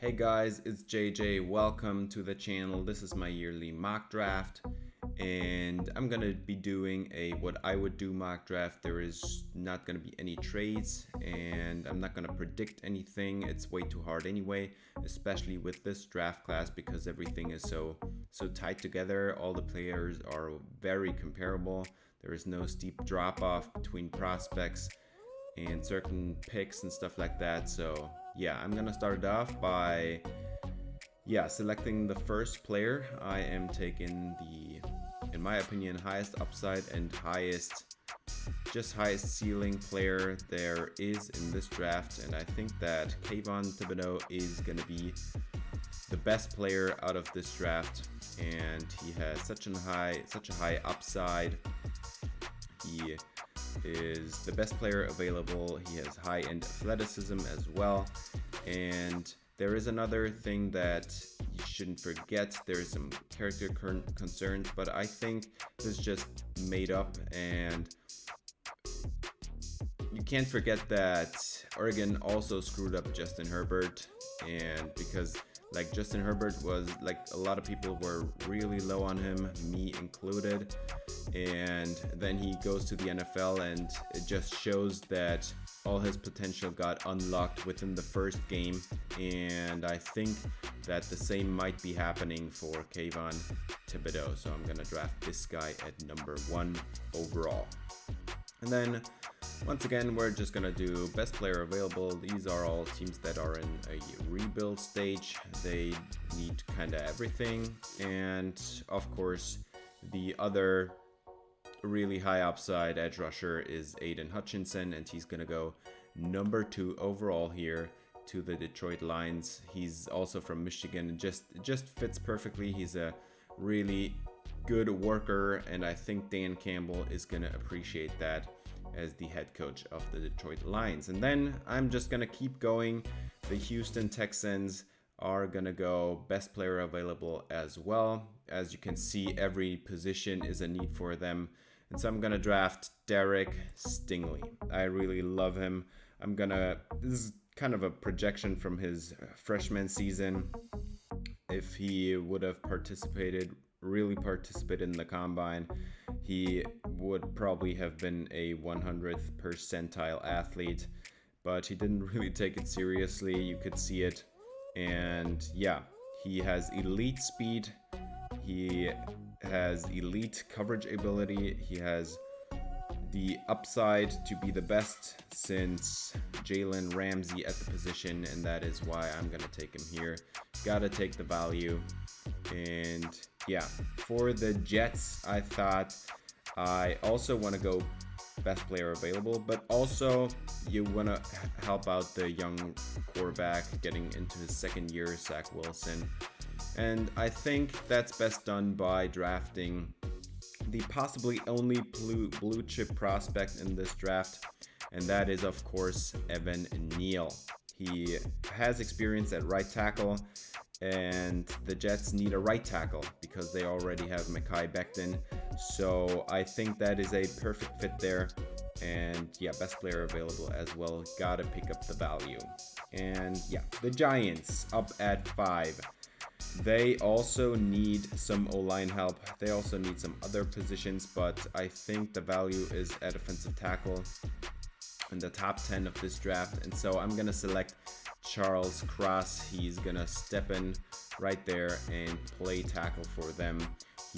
Hey guys, it's JJ. Welcome to the channel. This is my yearly mock draft, and I'm gonna be doing a what I would do mock draft. There is not gonna be any trades, and I'm not gonna predict anything. It's way too hard anyway, especially with this draft class because everything is so tight together. All the players are very comparable. There is no steep drop off between prospects and certain picks and stuff like that. So yeah, I'm gonna start it off by selecting the first player. I am taking the, in my opinion, highest upside and highest ceiling player there is in this draft, and I think that Kayvon Thibodeau is gonna be the best player out of this draft, and he has such a high upside. He is the best player available. He has high-end athleticism as well. And there is another thing that you shouldn't forget. There's some character concerns, but I think this is just made up. And you can't forget that Oregon also screwed up Justin Herbert. And because Justin Herbert was a lot of people were really low on him, me included, and then he goes to the NFL and it just shows that all his potential got unlocked within the first game, and I think that the same might be happening for Kayvon Thibodeau, so I'm gonna draft this guy at number 1 overall. And then once again, we're just gonna do best player available. These are all teams that are in a rebuild stage. They need kind of everything. And of course, the other really high upside edge rusher is Aiden Hutchinson, and he's gonna go number 2 overall here to the Detroit Lions. He's also from Michigan, and just fits perfectly. He's a really good worker, and I think Dan Campbell is gonna appreciate that as the head coach of the Detroit Lions. And then I'm just gonna keep going. The Houston Texans are gonna go best player available as well. As you can see, every position is a need for them. And so I'm gonna draft Derek Stingley. I really love him. This is kind of a projection from his freshman season. If he would have really participated in the combine, he would probably have been a 100th percentile athlete, but he didn't really take it seriously. You could see it. And yeah, he has elite speed. He has elite coverage ability. He has the upside to be the best since Jalen Ramsey at the position, and that is why I'm gonna take him here. Gotta take the value. And yeah, for the Jets, I thought I also want to go best player available, but also you want to help out the young quarterback getting into his second year, Zach Wilson. And I think that's best done by drafting the possibly only blue chip prospect in this draft, and that is of course Evan Neal. He has experience at right tackle, and the Jets need a right tackle because they already have Mekhi Becton. So I think that is a perfect fit there. And yeah, best player available as well. Gotta pick up the value. And yeah, the Giants up at 5. They also need some O-line help. They also need some other positions, but I think the value is at offensive tackle in the top 10 of this draft. And so I'm gonna select Charles Cross. He's gonna step in right there and play tackle for them.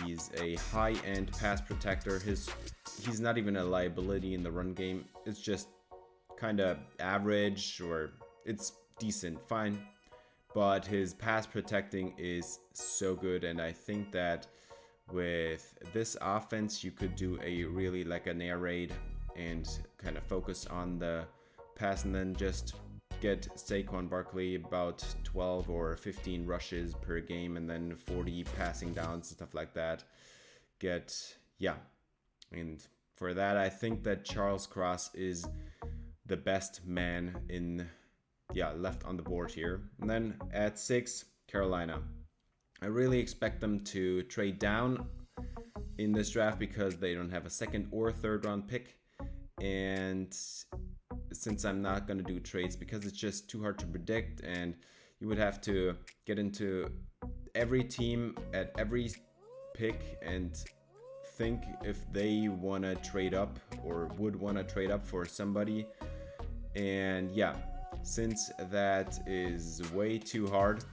He's a high-end pass protector. He's not even a liability in the run game. It's just kind of average, or it's decent, fine. But his pass protecting is so good, and I think that with this offense, you could do a really an air raid and kind of focus on the pass, and then just get Saquon Barkley about 12 or 15 rushes per game, and then 40 passing downs, stuff like that. And for that, I think that Charles Cross is the best man left on the board here. And then at 6, Carolina. I really expect them to trade down in this draft because they don't have a second or third round pick. And since I'm not going to do trades because it's just too hard to predict, and he would have to get into every team at every pick and think if they want to trade up or would want to trade up for somebody. And yeah, since that is way too hard,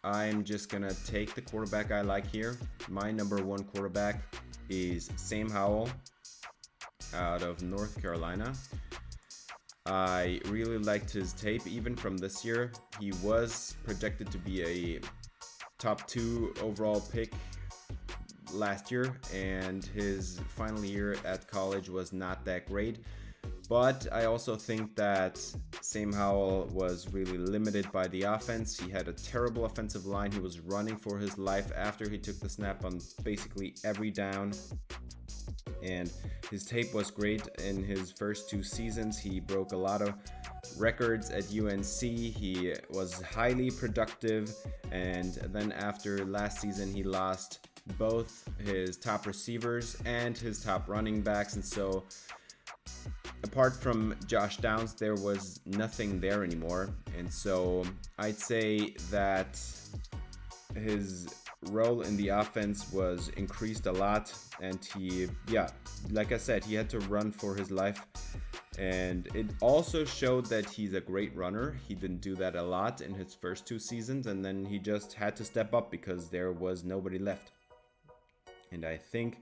I'm just gonna take the quarterback I like here. My number one quarterback is Sam Howell out of North Carolina. I really liked his tape even from this year. He was projected to be a top 2 overall pick last year, and his final year at college was not that great. But I also think that Sam Howell was really limited by the offense. He had a terrible offensive line. He was running for his life after he took the snap on basically every down. And his tape was great in his first 2 seasons. He broke a lot of records at UNC. He was highly productive. And then after last season, he lost both his top receivers and his top running backs. And so apart from Josh Downs, there was nothing there anymore. And so I'd say that his role in the offense was increased a lot. And he, like I said, he had to run for his life. And it also showed that he's a great runner. He didn't do that a lot in his first 2 seasons. And then he just had to step up because there was nobody left. And I think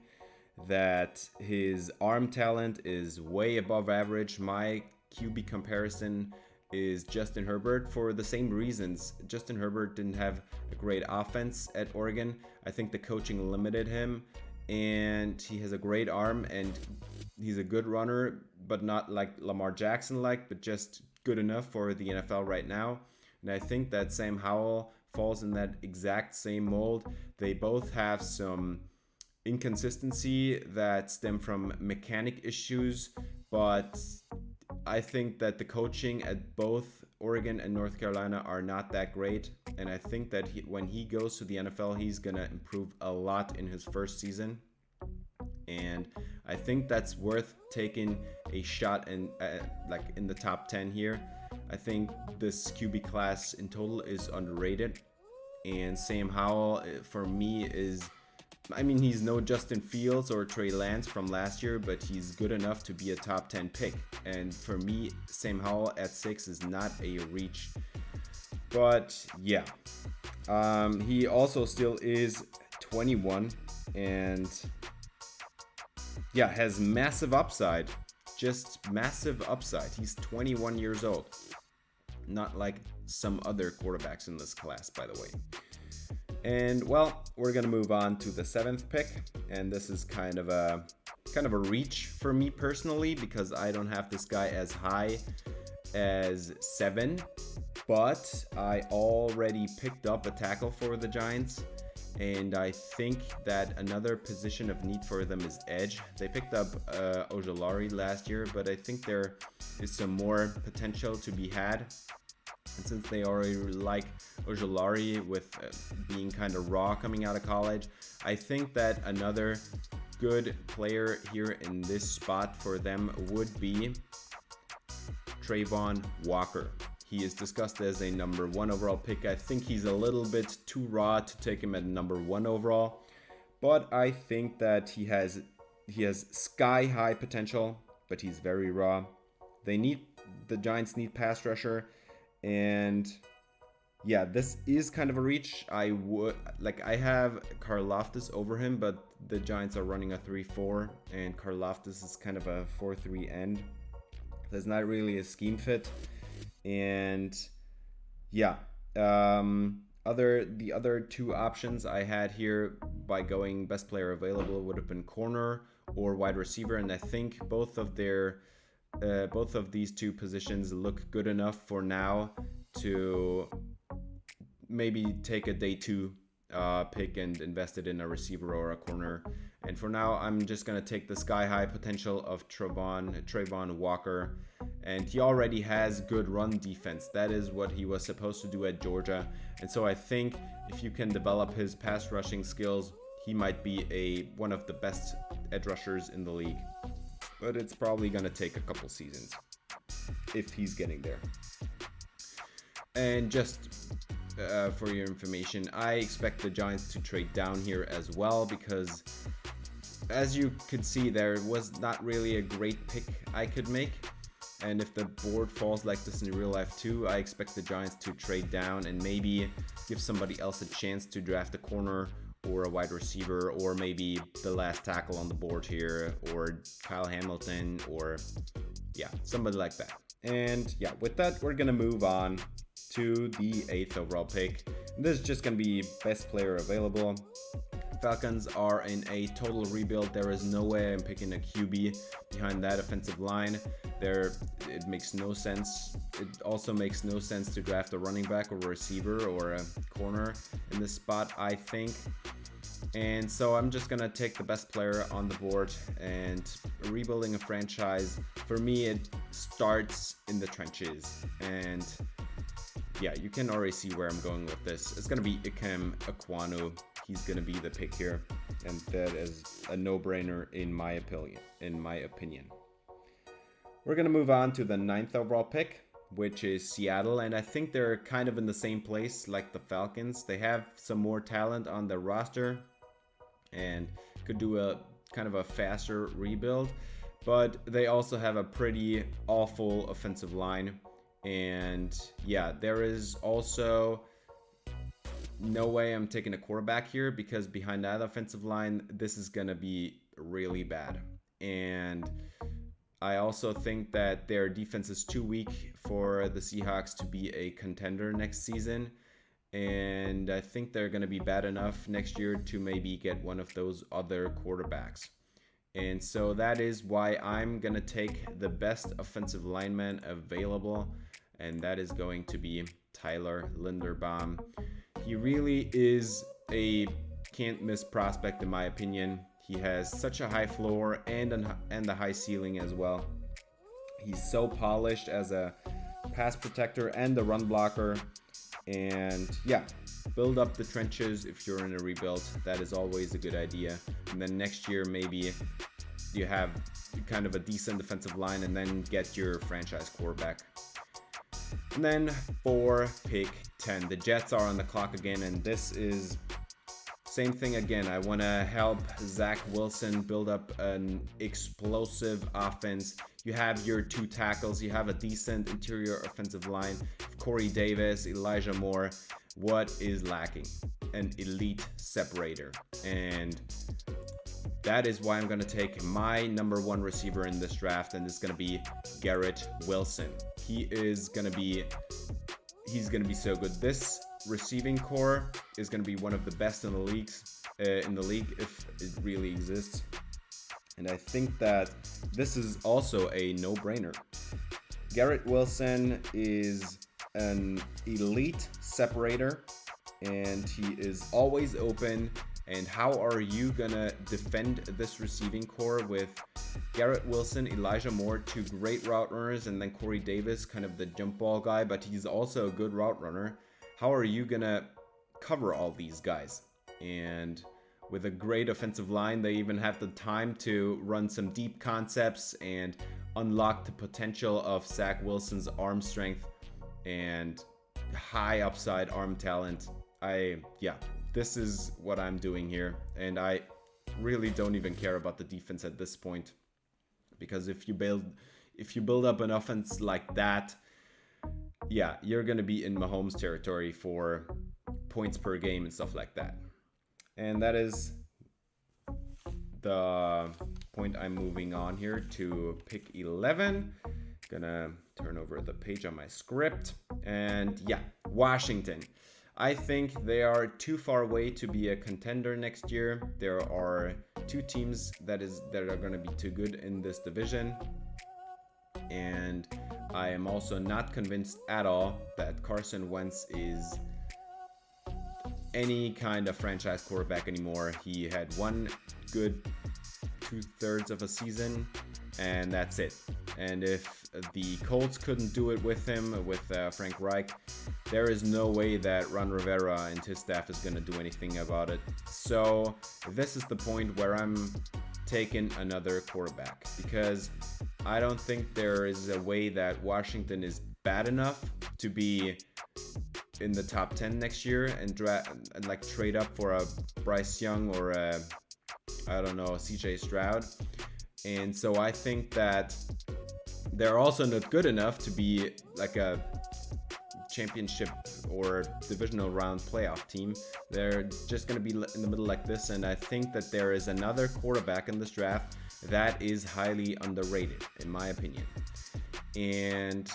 that his arm talent is way above average. My QB comparison is Justin Herbert for the same reasons. Justin Herbert didn't have a great offense at Oregon. I think the coaching limited him, and he has a great arm and he's a good runner, but not like Lamar Jackson but just good enough for the NFL right now. And I think that Sam Howell falls in that exact same mold. They both have some inconsistency that stem from mechanic issues, but I think that the coaching at both Oregon and North Carolina are not that great, and I think that when he goes to the NFL, he's gonna improve a lot in his first season, and I think that's worth taking a shot in in the top 10 here. I think this QB class in total is underrated, and Sam Howell for me is, he's no Justin Fields or Trey Lance from last year, but he's good enough to be a top 10 pick. And for me, Sam Howell at 6 is not a reach. But yeah, he also still is 21 and has massive upside. Just massive upside. He's 21 years old. Not like some other quarterbacks in this class, by the way. And well, we're gonna move on to the 7th pick, and this is kind of a reach for me personally because I don't have this guy as high as 7, but I already picked up a tackle for the Giants, and I think that another position of need for them is edge. They picked up Ojulari last year, but I think there is some more potential to be had. And since they already like Ojulari with being kind of raw coming out of college, I think that another good player here in this spot for them would be Travon Walker. He is discussed as a number 1 overall pick. I think he's a little bit too raw to take him at number 1 overall, but I think that he has sky high potential, but he's very raw. The Giants need pass rusher. And yeah, this is kind of a reach. I have Karlaftis over him, but the Giants are running a 3-4, and Karlaftis is kind of a 4-3 end. That's not really a scheme fit. And yeah, the other 2 options I had here by going best player available would have been corner or wide receiver, and I think both of these 2 positions look good enough for now to maybe take a day 2 pick and invest it in a receiver or a corner. And for now, I'm just going to take the sky high potential of Travon Walker. And he already has good run defense. That is what he was supposed to do at Georgia. And so I think if you can develop his pass rushing skills, he might be one of the best edge rushers in the league. But it's probably going to take a couple seasons if he's getting there. And just for your information, I expect the Giants to trade down here as well, because as you could see, there was not really a great pick I could make. And if the board falls like this in real life too, I expect the Giants to trade down and maybe give somebody else a chance to draft a corner or a wide receiver, or maybe the last tackle on the board here, or Kyle Hamilton, or yeah, somebody like that. And yeah, with that, we're gonna move on to the 8th overall pick. This is just gonna be best player available. Falcons are in a total rebuild. There is no way I'm picking a QB behind that offensive line. It makes no sense. It also makes no sense to draft a running back or a receiver or a corner in this spot, I think. And so I'm just gonna take the best player on the board. And rebuilding a franchise, for me, it starts in the trenches. And yeah, you can already see where I'm going with this. It's gonna be Ikem Ekwonu. He's gonna be the pick here, and that is a no-brainer in my opinion. We're gonna move on to the 9th overall pick, which is Seattle, and I think they're kind of in the same place like the Falcons. They have some more talent on their roster and could do a kind of a faster rebuild, but they also have a pretty awful offensive line. And yeah, there is also no way I'm taking a quarterback here, because behind that offensive line, this is gonna be really bad. And I also think that their defense is too weak for the Seahawks to be a contender next season. And I think they're going to be bad enough next year to maybe get one of those other quarterbacks. And so that is why I'm going to take the best offensive lineman available, and that is going to be Tyler Linderbaum. He really is a can't miss prospect in my opinion. He has such a high floor and a high ceiling as well. He's so polished as a pass protector and a run blocker. And yeah, build up the trenches if you're in a rebuild. That is always a good idea. And then next year, maybe you have kind of a decent defensive line and then get your franchise quarterback. And then for pick 10, the Jets are on the clock again, and this is same thing again. I want to help Zach Wilson build up an explosive offense. You have your two tackles. You have a decent interior offensive line. Corey Davis, Elijah Moore. What is lacking? An elite separator. And that is why I'm going to take my number one receiver in this draft, and it's going to be Garrett Wilson. He's going to be so good. This receiving core is going to be one of the best in the league if it really exists. And I think that this is also a no-brainer. Garrett Wilson is an elite separator, and he is always open. And how are you gonna defend this receiving core with Garrett Wilson, Elijah Moore, two great route runners, and then Corey Davis, kind of the jump ball guy, but he's also a good route runner? How are you gonna cover all these guys? And with a great offensive line, they even have the time to run some deep concepts and unlock the potential of Zach Wilson's arm strength and high upside arm talent. This is what I'm doing here, and I really don't even care about the defense at this point, because if you build up an offense like that, yeah, you're gonna be in Mahomes territory for points per game and stuff like that. And that is the point I'm moving on here to pick 11. Gonna turn over the page on my script, and yeah, Washington. I think they are too far away to be a contender next year. There are two teams that are going to be too good in this division. And I am also not convinced at all that Carson Wentz is any kind of franchise quarterback anymore. He had one good 2/3 of a season, and that's it. And if the Colts couldn't do it with him, with Frank Reich, there is no way that Ron Rivera and his staff is going to do anything about it. So this is the point where I'm taking another quarterback, because I don't think there is a way that Washington is bad enough to be in the top 10 next year and like trade up for a Bryce Young or a, I don't know, CJ Stroud. And so I think that they're also not good enough to be like a championship or divisional round playoff team. They're just going to be in the middle like this. And I think that there is another quarterback in this draft that is highly underrated, in my opinion. And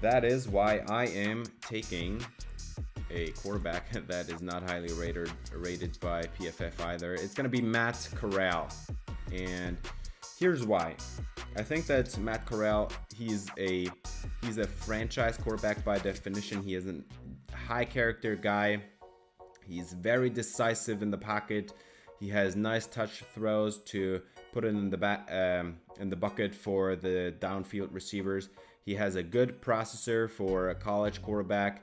that is why I am taking a quarterback that is not highly rated by PFF either. It's going to be Matt Corral. And here's why. I think that Matt Corral, he's a franchise quarterback by definition. He is a high character guy. He's very decisive in the pocket. He has nice touch throws to put it in the bucket for the downfield receivers. He has a good processor for a college quarterback.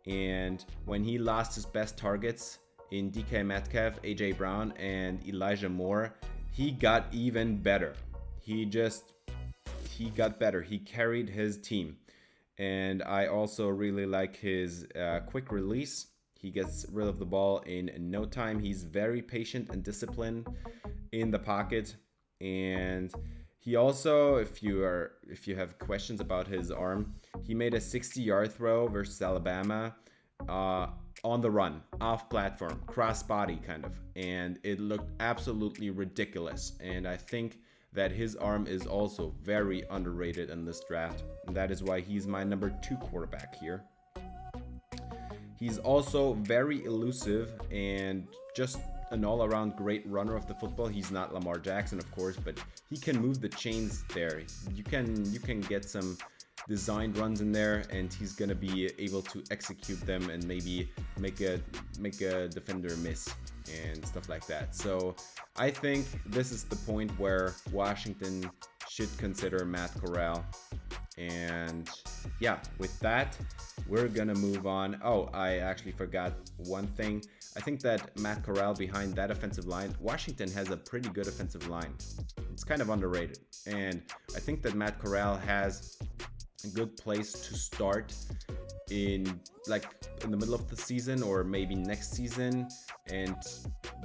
And when he lost his best targets in DK Metcalf, AJ Brown, and Elijah Moore, he got even better. He got better. He carried his team. And I also really like his quick release. He gets rid of the ball in no time. He's very patient and disciplined in the pocket. And he also, if you have questions about his arm, he made a 60-yard throw versus Alabama on the run, off platform, cross body kind of, and it looked absolutely ridiculous. And I think that his arm is also very underrated in this draft. And that is why he's my number 2 quarterback here. He's also very elusive and just an all-around great runner of the football. He's not Lamar Jackson, of course, but he can move the chains there. You can get some designed runs in there, and he's gonna be able to execute them and maybe make a defender miss and stuff like that. So I think this is the point where Washington should consider Matt Corral. And yeah, with that, we're gonna move on. Oh, I actually forgot one thing. I think that Matt Corral behind that offensive line, Washington has a pretty good offensive line. It's kind of underrated. And I think that Matt Corral has a good place to start in the middle of the season or maybe next season. And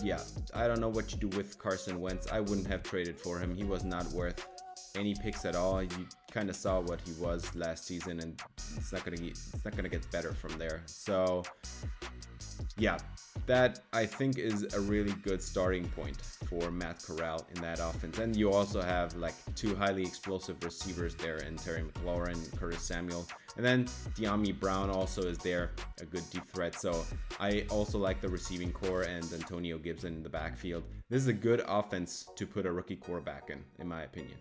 yeah, I don't know what you do with Carson Wentz. I wouldn't have traded for him. He was not worth any picks at all. You kind of saw what he was last season, and it's not gonna get better from there. So yeah, that I think is a really good starting point for Matt Corral in that offense. And you also have like 2 highly explosive receivers there in Terry McLaurin and Curtis Samuel. And then De'Ami Brown also is there, a good deep threat. So I also like the receiving core and Antonio Gibson in the backfield. This is a good offense to put a rookie quarterback in my opinion.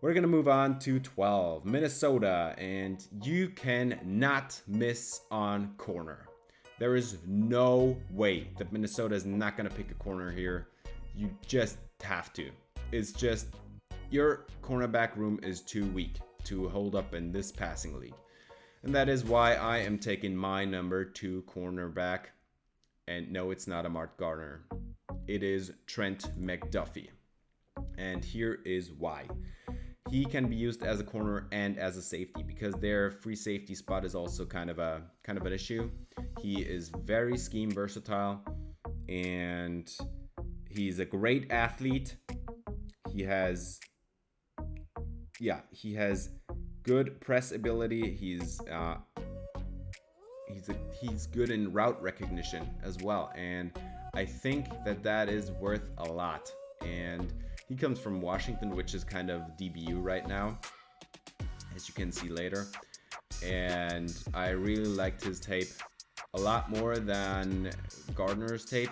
We're going to move on to 12, Minnesota, and you cannot miss on corner. There is no way that Minnesota is not going to pick a corner here. You just have to. It's just your cornerback room is too weak to hold up in this passing league. And that is why I am taking my number 2 cornerback. And no, it's not Ahmad Gardner. It is Trent McDuffie. And here is why. He can be used as a corner and as a safety because their free safety spot is also kind of an issue. He is very scheme versatile and he's a great athlete. He has good press ability. He's good in route recognition as well, and I think that is worth a lot. And he comes from Washington, which is kind of DBU right now, as you can see later. And I really liked his tape a lot more than Gardner's tape.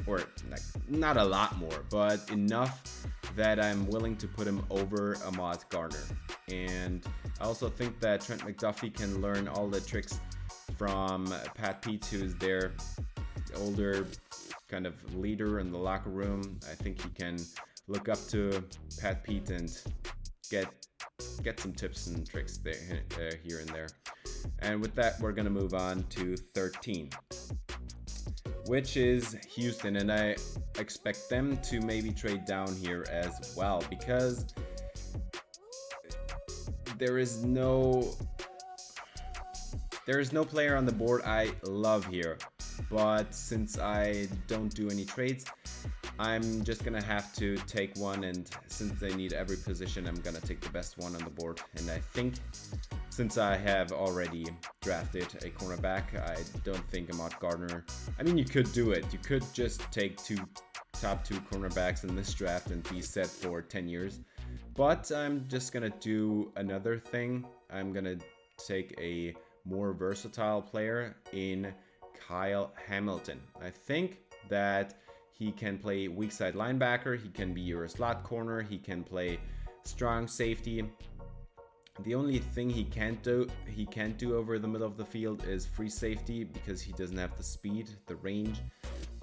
Or like, not a lot more, but enough that I'm willing to put him over Ahmad Gardner. And I also think that Trent McDuffie can learn all the tricks from Pat Pete, who's their older kind of leader in the locker room. I think he can look up to Pat Pete and get some tips and tricks there, here and there. And with that, we're gonna move on to 13, which is Houston, and I expect them to maybe trade down here as well because there is no player on the board I love here, but since I don't do any trades, I'm just gonna have to take one, and since they need every position, I'm gonna take the best one on the board. And I think since I have already drafted a cornerback, I don't think Ahmad Gardner, I mean, you could do it. You could just take top two cornerbacks in this draft and be set for 10 years. But I'm just gonna do another thing. I'm gonna take a more versatile player in Kyle Hamilton. I think that he can play weak side linebacker, he can be your slot corner, he can play strong safety. The only thing he can't do over the middle of the field is free safety, because he doesn't have the speed, the range.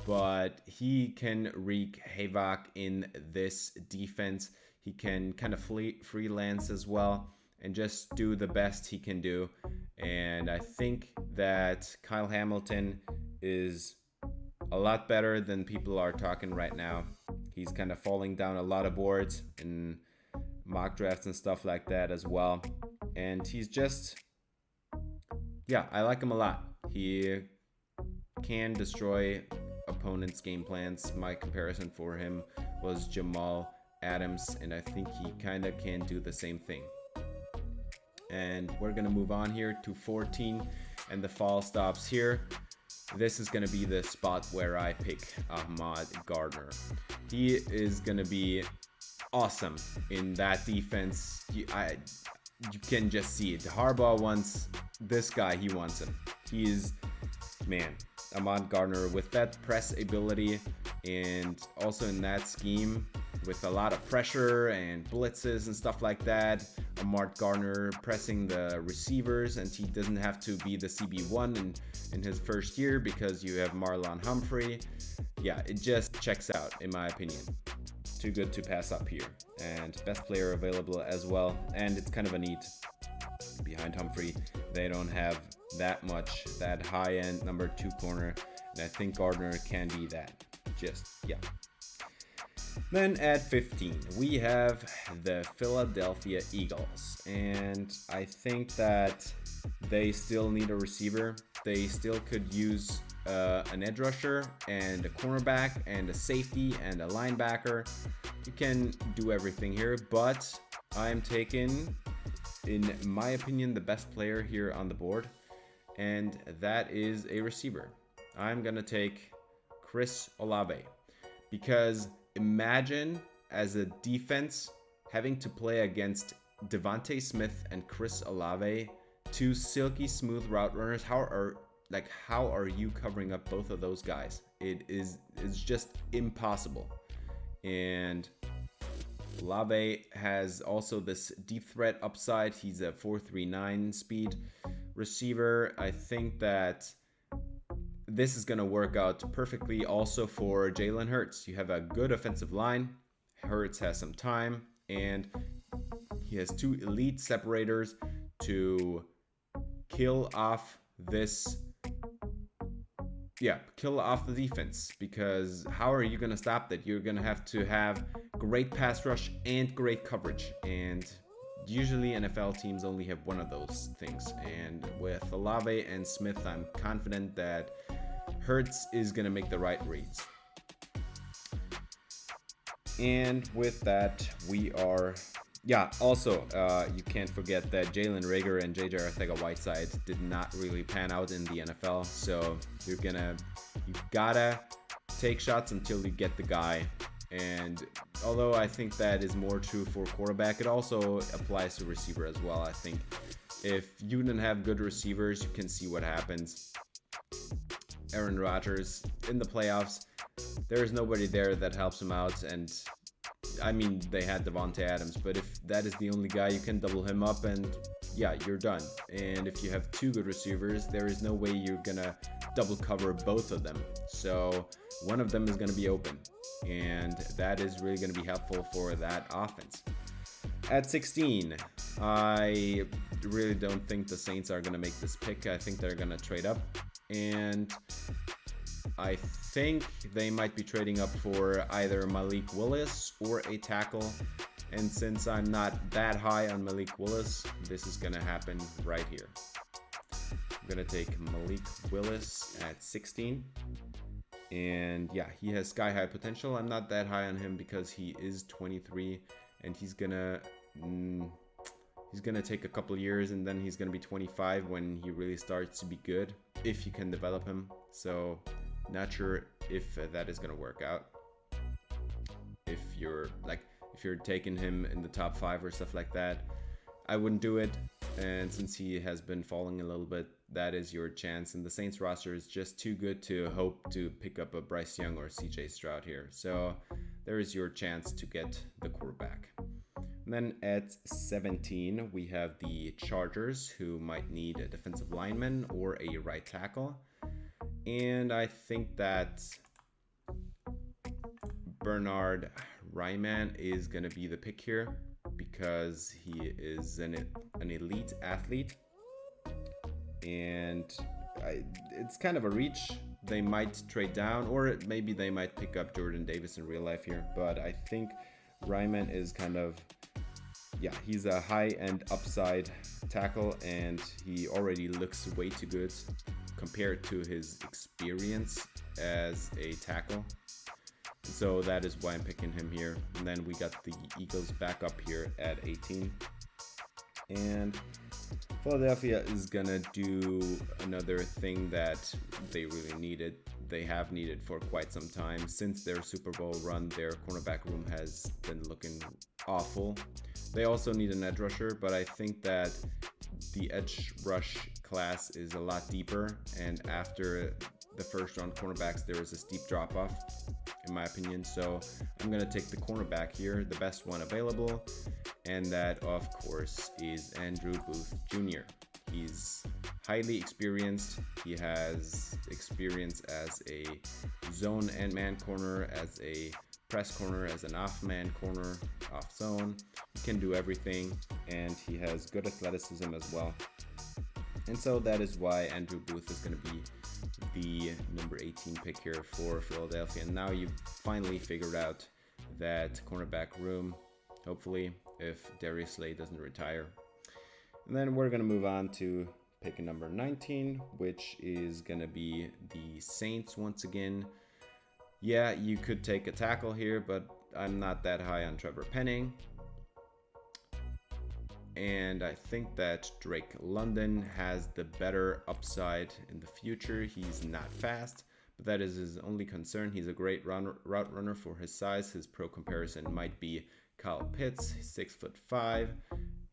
But he can wreak havoc in this defense. He can kind of freelance as well and just do the best he can do. And I think that Kyle Hamilton is a lot better than people are talking right now. He's kind of falling down a lot of boards in mock drafts and stuff like that as well. And he's just, yeah, I like him a lot. He can destroy opponents' game plans. My comparison for him was Jamal Adams, and I think he kind of can do the same thing. And we're going to move on here to 14, and the fall stops here. This is going to be the spot where I pick Ahmad Gardner. He is going to be awesome in that defense. You can just see it. Harbaugh wants this guy. He wants him. He is, man, Ahmad Gardner with that press ability, and also in that scheme with a lot of pressure and blitzes and stuff like that. Ahmad Gardner pressing the receivers, and he doesn't have to be the CB1 in his first year because you have Marlon Humphrey. Yeah, it just checks out in my opinion. Too good to pass up here. And best player available as well. And it's kind of a need. Behind Humphrey, they don't have that high-end number 2 corner, and I think Gardner can be that. Just, yeah. Then at 15, we have the Philadelphia Eagles, and I think that they still need a receiver. They still could use an edge rusher and a cornerback and a safety and a linebacker. You can do everything here, but I'm taking, in my opinion, the best player here on the board, and that is a receiver. I'm gonna take Chris Olave, because imagine as a defense having to play against Devontae Smith and Chris Olave, 2 silky smooth route runners. How are you covering up both of those guys? It's just impossible. And Olave has also this deep threat upside. He's a 4.39 speed receiver. I think that this is going to work out perfectly also for Jalen Hurts. You have a good offensive line. Hurts has some time, and he has 2 elite separators to kill off the defense, because how are you going to stop that? You're going to have great pass rush and great coverage, and usually NFL teams only have one of those things. And with Olave and Smith, I'm confident that Hurts is going to make the right reads. And with that, also, you can't forget that Jalen Reagor and J.J. Arcega-Whiteside did not really pan out in the NFL. So you gotta take shots until you get the guy. And although I think that is more true for quarterback, it also applies to receiver as well. I think if you don't have good receivers, you can see what happens. Aaron Rodgers in the playoffs, there is nobody there that helps him out. And I mean, they had Devontae Adams, but if that is the only guy, you can double him up and yeah, you're done. And if you have 2 good receivers, there is no way you're gonna double cover both of them. So one of them is gonna be open, and that is really gonna be helpful for that offense. At 16, I really don't think the Saints are gonna make this pick. I think they're gonna trade up, and I think they might be trading up for either Malik Willis or a tackle. And since I'm not that high on Malik Willis, this is gonna happen right here. I'm gonna take Malik Willis at 16. And yeah, he has sky high potential. I'm not that high on him because he is 23 and he's gonna take a couple years, and then he's gonna be 25 when he really starts to be good, if you can develop him. So not sure if that is gonna work out. If you're taking him in the top 5 or stuff like that, I wouldn't do it. And since he has been falling a little bit, that is your chance. And the Saints roster is just too good to hope to pick up a Bryce Young or CJ Stroud here. So there is your chance to get the quarterback. And then at 17, we have the Chargers, who might need a defensive lineman or a right tackle. And I think that Bernhard Raimann is going to be the pick here because he is an elite athlete. And it's kind of a reach. They might trade down, or maybe they might pick up Jordan Davis in real life here. But I think Raimann is kind of, he's a high-end upside tackle, and he already looks way too good compared to his experience as a tackle. So that is why I'm picking him here. And then we got the Eagles back up here at 18. And Philadelphia is gonna do another thing that they really needed. They have needed for quite some time. Since their Super Bowl run, their cornerback room has been looking awful. They also need an edge rusher, but I think that the edge rush class is a lot deeper. And after the first round cornerbacks, there is a steep drop off, in my opinion. So I'm going to take the cornerback here, the best one available. And that, of course, is Andrew Booth Jr. He's highly experienced. He has experience as a zone and man corner, as a press corner, as an off-man corner, off zone. He can do everything, and he has good athleticism as well. And so that is why Andrew Booth is going to be the number 18 pick here for Philadelphia. And now you've finally figured out that cornerback room, hopefully, if Darius Slay doesn't retire. And then we're going to move on to pick number 19, which is going to be the Saints once again. Yeah, you could take a tackle here, but I'm not that high on Trevor Penning. And I think that Drake London has the better upside in the future. He's not fast, but that is his only concern. He's a great route runner for his size. His pro comparison might be Kyle Pitts, 6'5",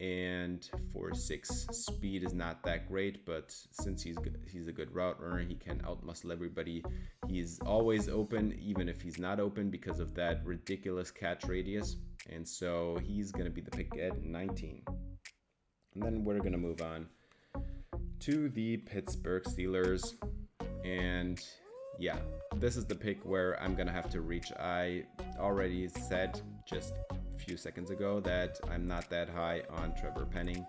and 4.6 speed is not that great, but since he's a good route runner, he can outmuscle everybody. He's always open, even if he's not open, because of that ridiculous catch radius. And so he's going to be the pick at 19. And then we're going to move on to the Pittsburgh Steelers. And yeah, this is the pick where I'm going to have to reach. I already said just a few seconds ago that I'm not that high on Trevor Penning,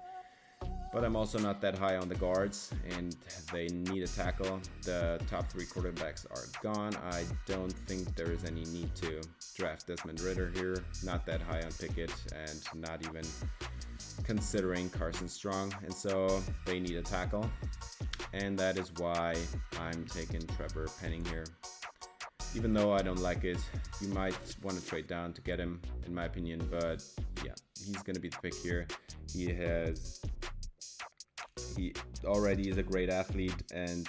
but I'm also not that high on the guards, and they need a tackle. The top 3 quarterbacks are gone. I don't think there is any need to draft Desmond Ridder here. Not that high on Pickett, and not even considering Carson Strong. And so they need a tackle, and that is why I'm taking Trevor Penning here. Even though I don't like it, you might want to trade down to get him, in my opinion. But yeah, he's going to be the pick here. He already is a great athlete, and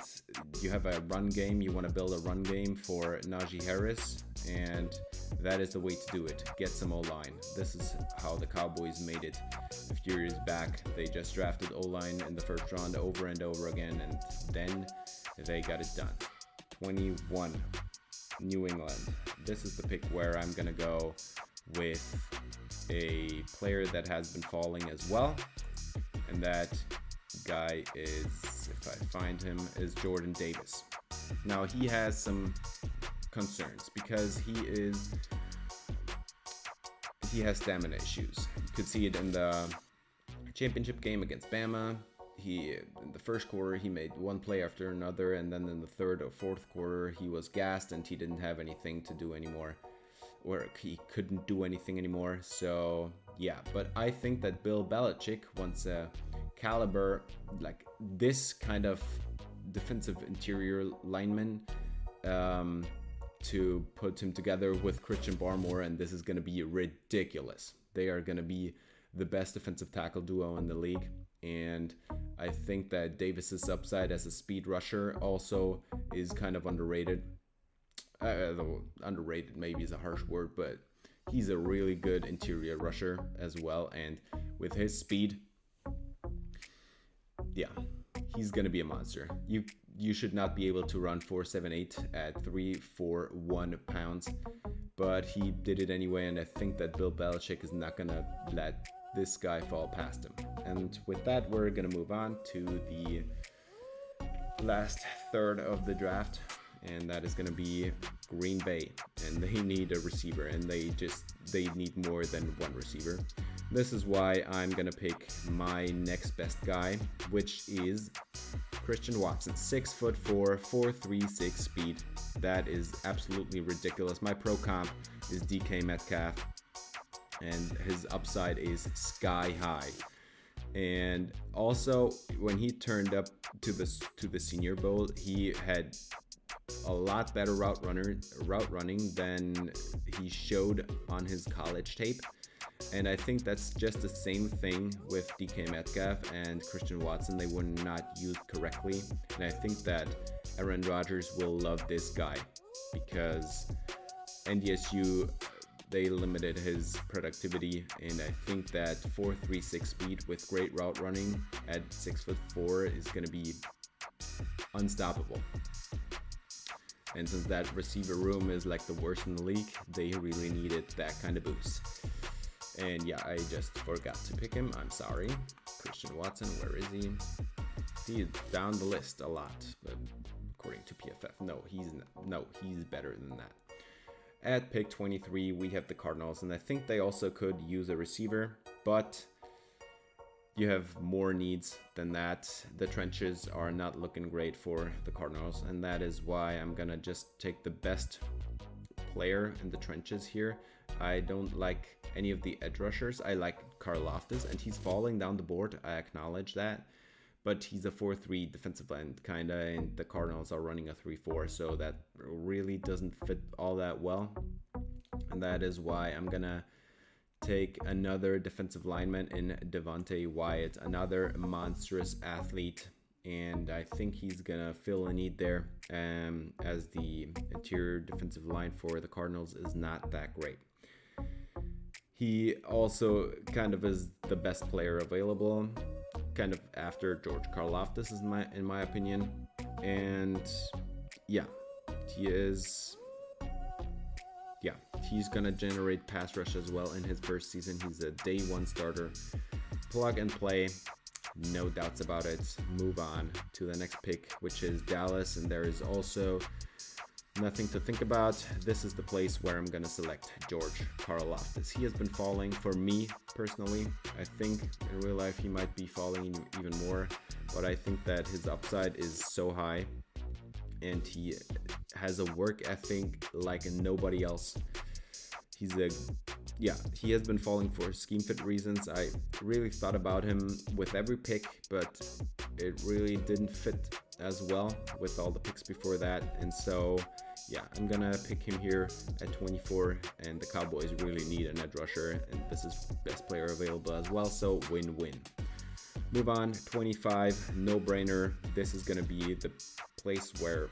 you have a run game. You want to build a run game for Najee Harris, and that is the way to do it. Get some O-line. This is how the Cowboys made it a few years back. They just drafted O-line in the first round over and over again, and then they got it done. 21, New England. This is the pick where I'm going to go with a player that has been falling as well, and that guy is, if I find him, is Jordan Davis. Now he has some concerns because he has stamina issues. You could see it in the championship game against Bama. In the first quarter he made one play after another, and then in the third or fourth quarter he was gassed and he didn't have anything to do anymore, or he couldn't do anything anymore. So Yeah, but I think that Bill Belichick wants a caliber like this kind of defensive interior lineman um, to put him together with Christian Barmore, and this is going to be ridiculous. They are going to be the best defensive tackle duo in the league, and I think that Davis's upside as a speed rusher also is kind of underrated. Underrated maybe is a harsh word, but he's a really good interior rusher as well, and with his speed, yeah, he's gonna be a monster. You should not be able to run 4.78 at 341 pounds, but he did it anyway, and I think that Bill Belichick is not gonna let this guy fall past him. And with that, we're gonna move on to the last third of the draft, and that is going to be Green Bay, and they need a receiver, and they need more than one receiver. This is why I'm going to pick my next best guy, which is Christian Watson. 6'4", 4.36 speed. That is absolutely ridiculous. My pro comp is DK Metcalf, and his upside is sky high. And also, when he turned up to the Senior Bowl, he had a lot better route running than he showed on his college tape. And I think that's just the same thing with DK Metcalf and Christian Watson. They were not used correctly. And I think that Aaron Rodgers will love this guy because NDSU, they limited his productivity, and I think that 4.36 speed with great route running at 6'4" is going to be unstoppable. And since that receiver room is like the worst in the league, they really needed that kind of boost. And yeah, I just forgot to pick him. I'm sorry. Christian Watson, where is he? He is down the list a lot, but according to PFF, he's better than that. At pick 23, we have the Cardinals, and I think they also could use a receiver, but you have more needs than that. The trenches are not looking great for the Cardinals, and that is why I'm gonna just take the best player in the trenches here. I don't like any of the edge rushers. I like Karlaftis, and he's falling down the board. I acknowledge that, but he's a 4-3 defensive end kinda, and the Cardinals are running a 3-4, so that really doesn't fit all that well. And that is why I'm gonna take another defensive lineman in Devontae Wyatt, another monstrous athlete, and I think he's gonna fill a need there, as the interior defensive line for the Cardinals is not that great. He also kind of is the best player available, kind of after George Karlaftis, in my opinion. And yeah, he's gonna generate pass rush as well in his first season. He's a day one starter, plug and play, no doubts about it. Move on to the next pick, which is Dallas, and there is also nothing to think about. This is the place where I'm gonna select George Karlaftis. He has been falling for me personally. I think in real life he might be falling even more, but I think that his upside is so high, and he has a work ethic like nobody else. He has been falling for scheme fit reasons. I really thought about him with every pick, but it really didn't fit as well with all the picks before that. And so, yeah, I'm gonna pick him here at 24, and the Cowboys really need an edge rusher, and this is best player available as well, so win-win. Move on, 25, no-brainer. This is gonna be the place where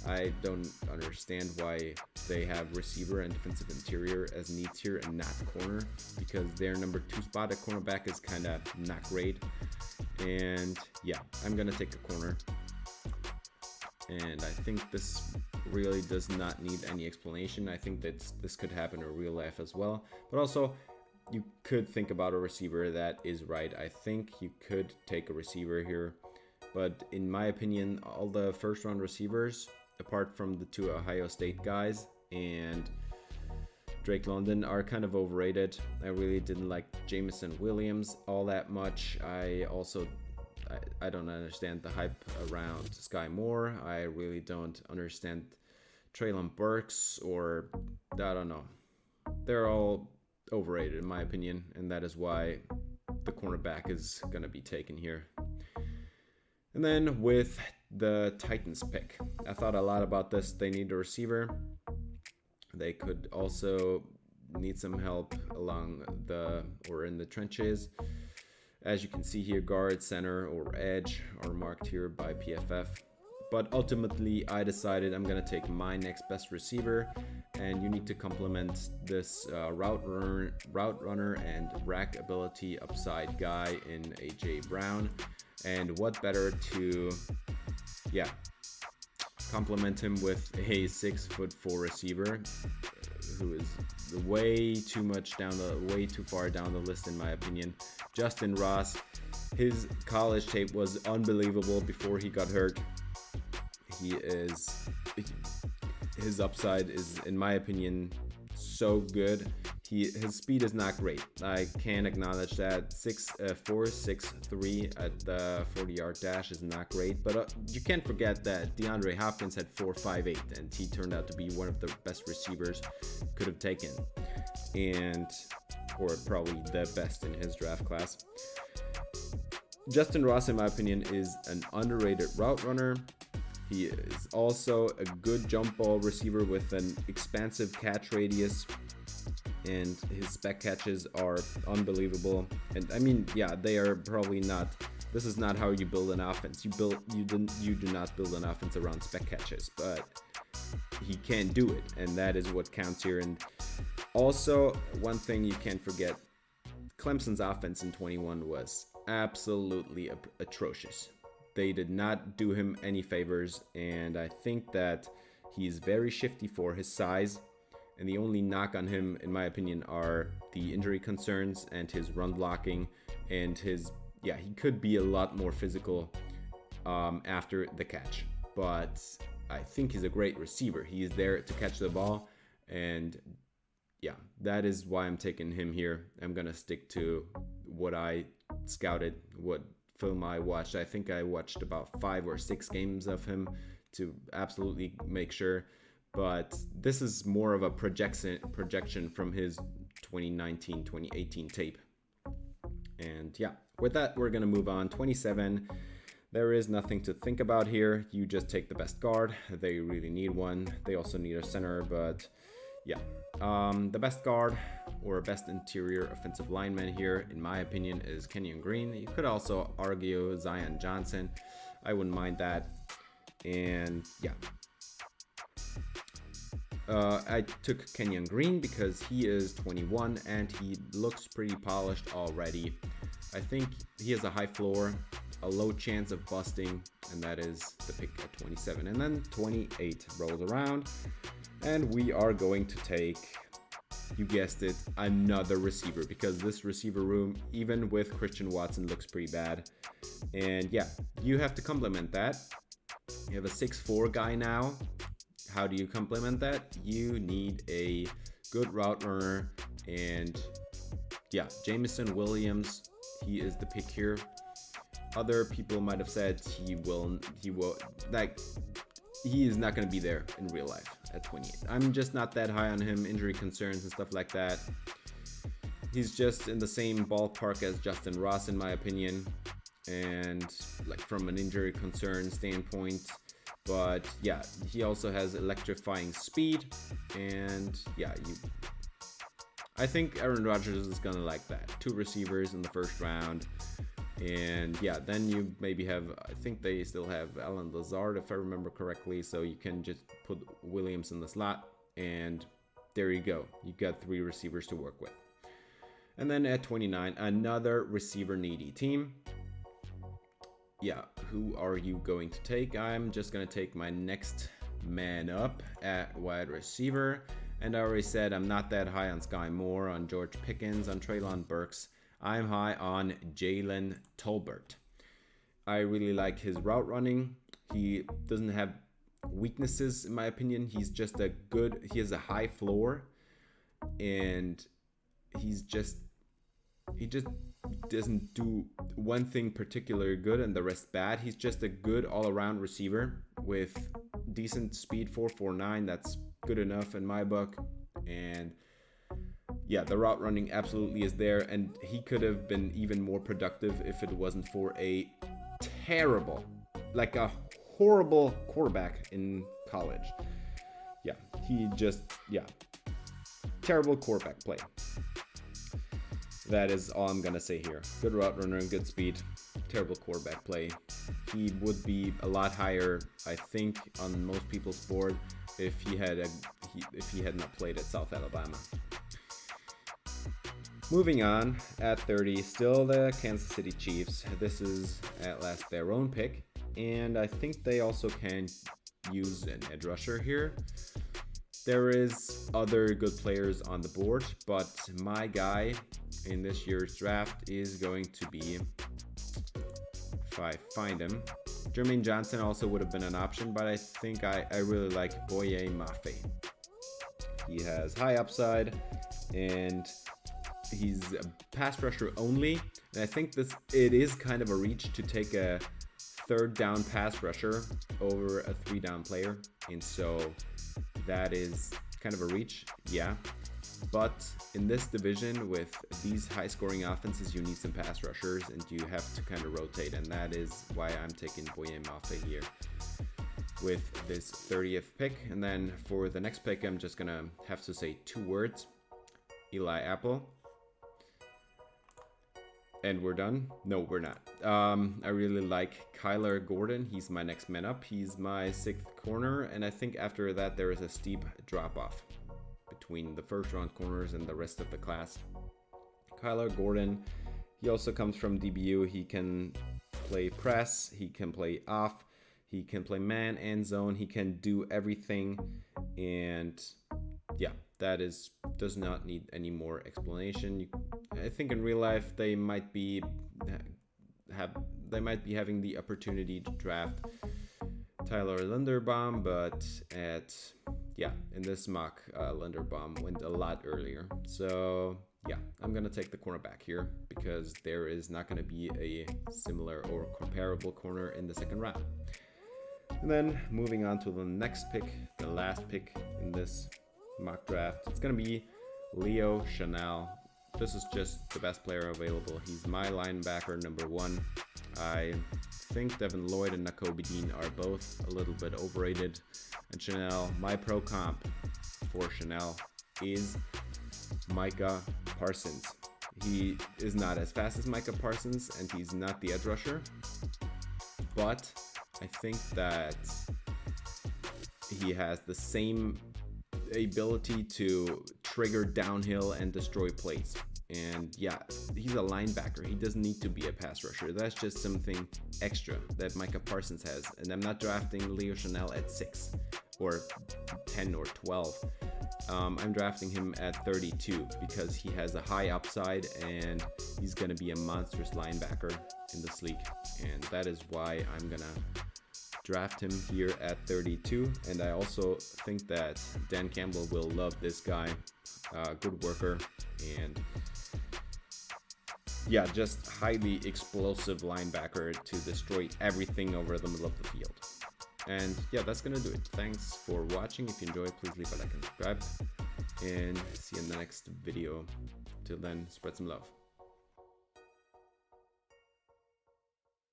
I don't understand why they have receiver and defensive interior as needs here and not corner, because their number 2 spot at cornerback is kind of not great. And yeah, I'm gonna take a corner, and I think this really does not need any explanation. I think that this could happen in real life as well, but also you could think about a receiver. That is right. I think you could take a receiver here, but in my opinion, all the first round receivers, apart from the 2 Ohio State guys and Drake London, are kind of overrated. I really didn't like Jameson Williams all that much. I don't understand the hype around Sky Moore. I really don't understand Treylon Burks, or I don't know. They're all overrated in my opinion, and that is why the cornerback is going to be taken here. And then with the Titans pick, I thought a lot about this. They need a receiver. They could also need some help along the or in the trenches. As you can see here, guard, center, or edge are marked here by PFF. But ultimately, I decided I'm going to take my next best receiver, and you need to complement this route runner and rack ability upside guy in A.J. Brown. And what better to, complement him with a 6'4" receiver who is way too far down the list in my opinion. Justin Ross. His college tape was unbelievable before he got hurt. His upside is, in my opinion, so good. His speed is not great. I can acknowledge that. 6'4", 6'3" at the 40-yard dash is not great. But you can't forget that DeAndre Hopkins had 4.58, and he turned out to be one of the best receivers could have taken, or probably the best in his draft class. Justin Ross, in my opinion, is an underrated route runner. He is also a good jump ball receiver with an expansive catch radius, and his spec catches are unbelievable. And I mean, they are probably not. This is not how you build an offense. You do not build an offense around spec catches, but he can do it, and that is what counts here. And also, one thing you can't forget: Clemson's offense in 21 was absolutely atrocious. They did not do him any favors, and I think that he's very shifty for his size. And the only knock on him, in my opinion, are the injury concerns and his run blocking, and he could be a lot more physical after the catch. But I think he's a great receiver. He is there to catch the ball, and that is why I'm taking him here. I'm gonna stick to what I scouted, what film I watched. I think I watched about 5 or 6 games of him to absolutely make sure. But this is more of a projection from his 2019-2018 tape. And with that, we're going to move on. 27. There is nothing to think about here. You just take the best guard. They really need one. They also need a center, but the best guard or best interior offensive lineman here, in my opinion, is Kenyon Green. You could also argue Zion Johnson. I wouldn't mind that. And I took Kenyon Green because he is 21 and he looks pretty polished already. I think he has a high floor, a low chance of busting, and that is the pick at 27. And then 28 rolls around, and we are going to take, you guessed it, another receiver, because this receiver room, even with Christian Watson, looks pretty bad. And you have to complement that. You have a 6'4" guy now. How do you complement that? You need a good route runner, and Jameson Williams, he is the pick here. Other people might have said he is not going to be there in real life at 28. I'm just not that high on him, injury concerns and stuff like that. He's just in the same ballpark as Justin Ross, in my opinion, and from an injury concern standpoint. But he also has electrifying speed, and I think Aaron Rodgers is gonna like that. 2 receivers in the first round, and then you maybe have, I think they still have Alan Lazard if I remember correctly, so you can just put Williams in the slot, and there you go. You got 3 receivers to work with. And then at 29, another receiver needy team. Who are you going to take? I'm just going to take my next man up at wide receiver. And I already said I'm not that high on Sky Moore, on George Pickens, on Treylon Burks. I'm high on Jalen Tolbert. I really like his route running. He doesn't have weaknesses, in my opinion. He's just he has a high floor, and he just doesn't do one thing particularly good and the rest bad. He's just a good all-around receiver with decent speed, 4.49. That's good enough in my book. And yeah, the route running absolutely is there, and he could have been even more productive if it wasn't for a terrible, like a horrible quarterback in college. Yeah, he just, yeah, terrible quarterback play. That is all I'm gonna say here. Good route runner and good speed, terrible quarterback play. He would be a lot higher, I think, on most people's board if he had not played at South Alabama. Moving on, at 30, still the Kansas City Chiefs. This is at last their own pick, and I think they also can use an edge rusher here. There is other good players on the board, but my guy in this year's draft is going to be, if I find him, Jermaine Johnson also would have been an option, but I think I really like Boye Mafe. He has high upside, and he's a pass rusher only, and I think it is kind of a reach to take a third down pass rusher over a 3-down player, and so that is kind of a reach, yeah. But in this division with these high scoring offenses, you need some pass rushers and you have to kind of rotate, and that is why I'm taking Boye Mafe here with this 30th pick. And then for the next pick, I'm just gonna have to say 2 words: Eli Apple. And we're done? No, we're not. I really like Kyler Gordon. He's my next man up. He's my 6th corner, and I think after that there is a steep drop off between the first round corners and the rest of the class. Kyler Gordon, he also comes from DBU. He can play press, he can play off, he can play man and zone, he can do everything, and yeah, that does not need any more explanation. I think in real life they might be having the opportunity to draft Tyler Linderbaum, but in this mock, Linderbaum went a lot earlier. So yeah, I'm gonna take the cornerback here because there is not gonna be a similar or comparable corner in the second round. And then moving on to the next pick, the last pick in this mock draft, it's gonna be Leo Chanel. This is just the best player available. He's my linebacker number 1. I think Devin Lloyd and Nakobe Dean are both a little bit overrated. And Chanel, my pro comp for Chanel is Micah Parsons. He is not as fast as Micah Parsons, and he's not the edge rusher, but I think that he has the same ability to trigger downhill and destroy plays. And yeah, he's a linebacker. He doesn't need to be a pass rusher. That's just something extra that Micah Parsons has. And I'm not drafting Leo Chanel at 6 or 10 or 12. I'm drafting him at 32 because he has a high upside and he's going to be a monstrous linebacker in this league. And that is why I'm going to draft him here at 32. And I also think that Dan Campbell will love this guy. Good worker, and yeah, just highly explosive linebacker to destroy everything over the middle of the field. And yeah, that's gonna do it. Thanks for watching. If you enjoyed, please leave a like and subscribe, and see you in the next video. Till then, spread some love.